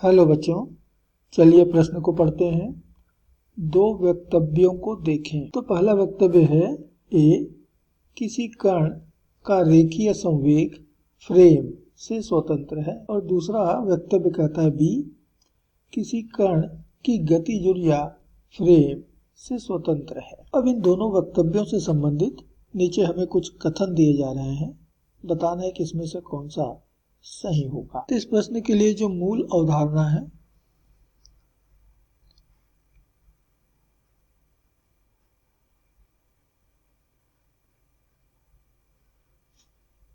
Hello बच्चों, चलिए प्रश्न को पढ़ते हैं। दो वक्तव्यों को देखें। तो पहला वक्तव्य है ए, किसी कण का रेखीय संवेग फ्रेम से स्वतंत्र है। और दूसरा वक्तव्य कहता है बी, किसी कण की गतिज ऊर्जा फ्रेम से स्वतंत्र है। अब इन दोनों वक्तव्यों से संबंधित नीचे हमें कुछ कथन दिए जा रहे हैं, बताना है कि इसमें से कौन सा सही होगा। तो इस प्रश्न के लिए जो मूल अवधारणा है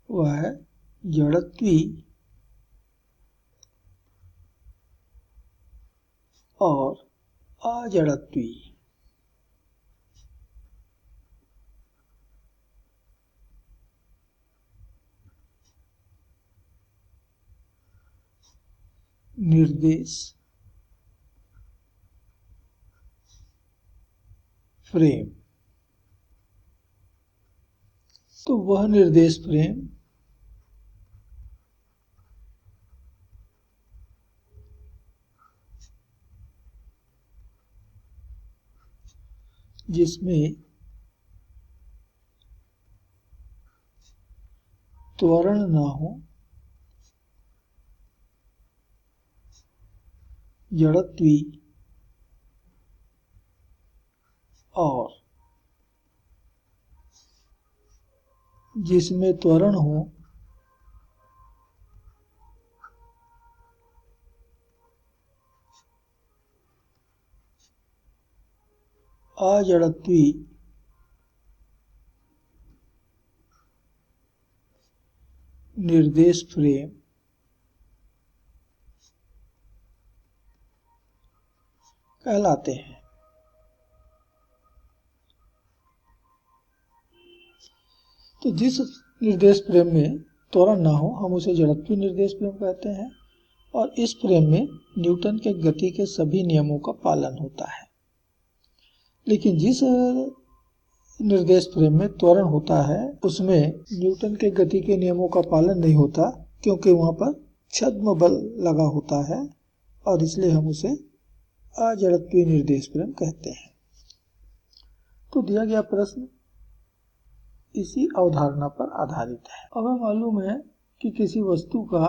वह है जड़त्वी और अजड़त्वी। निर्देश फ्रेम। तो वह निर्देश फ्रेम जिसमें त्वरण न हो, जड़त्वी और जिसमें त्वरण हो अजड़त्वी निर्देश फ्रेम कहलाते हैं। तो जिस निर्देश फ्रेम में त्वरण ना हो हम उसे जड़त्वी निर्देश फ्रेम कहते हैं, और इस फ्रेम में न्यूटन के गति के सभी नियमों का पालन होता है। लेकिन जिस निर्देश फ्रेम में त्वरण होता है उसमें न्यूटन के गति के नियमों का पालन नहीं होता, क्योंकि वहां पर छद्म बल लगा होता है, और इसलिए हम उसे अजड़त्वी निर्देश फ्रेम कहते हैं। तो दिया गया प्रश्न इसी अवधारणा पर आधारित है। अब हमें मालूम है कि किसी वस्तु का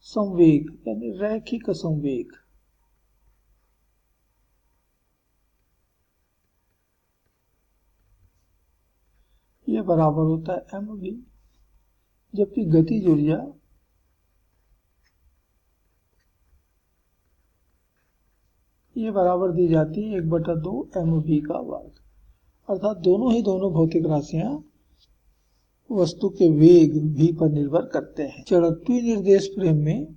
संवेग यानी रैखिक संवेग ये बराबर होता है mv, जबकि गतिज ऊर्जा ये बराबर दी जाती है 1/2 mv का वर्ग। अर्थात दोनों भौतिक राशियां वस्तु के वेग v पर निर्भर करते हैं। जड़त्वी निर्देश फ्रेम में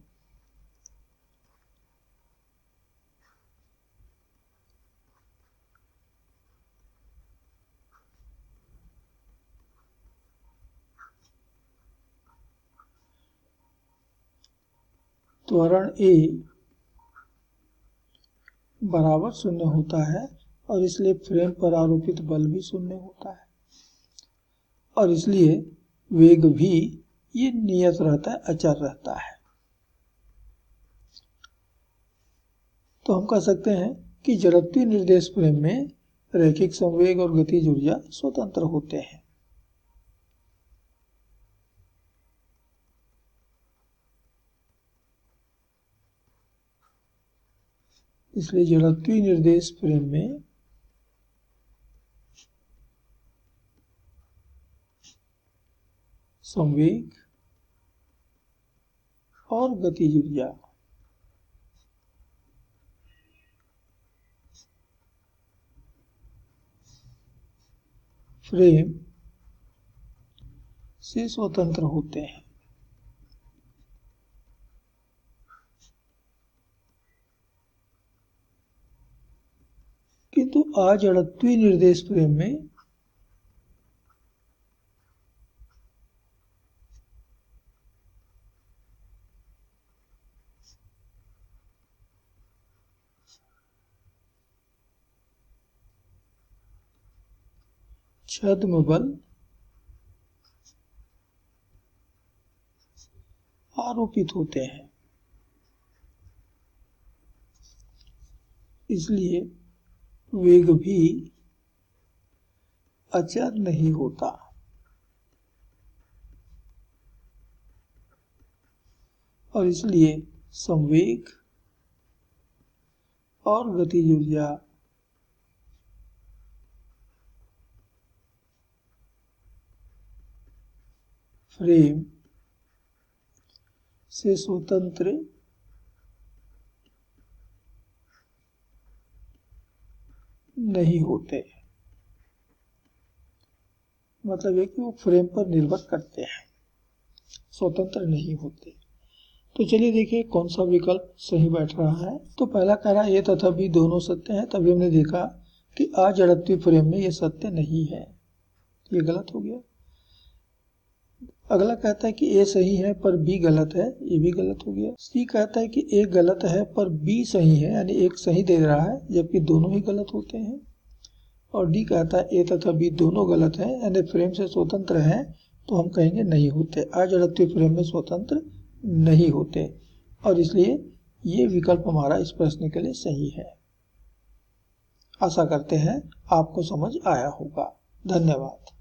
त्वरण a बराबर 0 होता है, और इसलिए फ्रेम पर आरोपित बल भी 0 होता है, और इसलिए वेग भी ये नियत रहता है, अचर रहता है। तो हम कह सकते हैं कि जड़त्वी निर्देश फ्रेम में रैखिक संवेग और गतिज ऊर्जा स्वतंत्र होते हैं। इसलिए जड़त्वी निर्देश फ्रेम में संवेग और गतिज ऊर्जा फ्रेम से स्वतंत्र होते हैं। किंतु अजड़त्वी निर्देश फ्रेम में छद्म बल आरोपित होते हैं। इसलिए वेग भी अचर नहीं होता। और इसलिए संवेग और गतिज ऊर्जा फ्रेम से स्वतंत्र नहीं होते। मतलब है कि वो फ्रेम पर निर्भर करते हैं, स्वतंत्र नहीं होते। तो चलिए देखिए कौन सा विकल्प सही बैठ रहा है। तो पहला कह रहा है ए तथा बी दोनों सत्य हैं, तभी हमने देखा कि अजड़त्वीय फ्रेम में ये सत्य नहीं है, ये गलत हो गया। अगला कहता है कि ए सही है पर बी गलत है, ये भी गलत हो गया। सी कहता है कि ए गलत है पर बी सही है, यानी एक सही दे रहा है जबकि दोनों ही गलत होते हैं। और डी कहता है ए तथा बी दोनों गलत है, यानी फ्रेम से स्वतंत्र है, तो हम कहेंगे नहीं होते, अजड़त्वीय फ्रेम में स्वतंत्र नहीं होते। और इसलिए ये विकल्प हमारा इस प्रश्न के लिए सही है। आशा करते हैं आपको समझ आया होगा। धन्यवाद।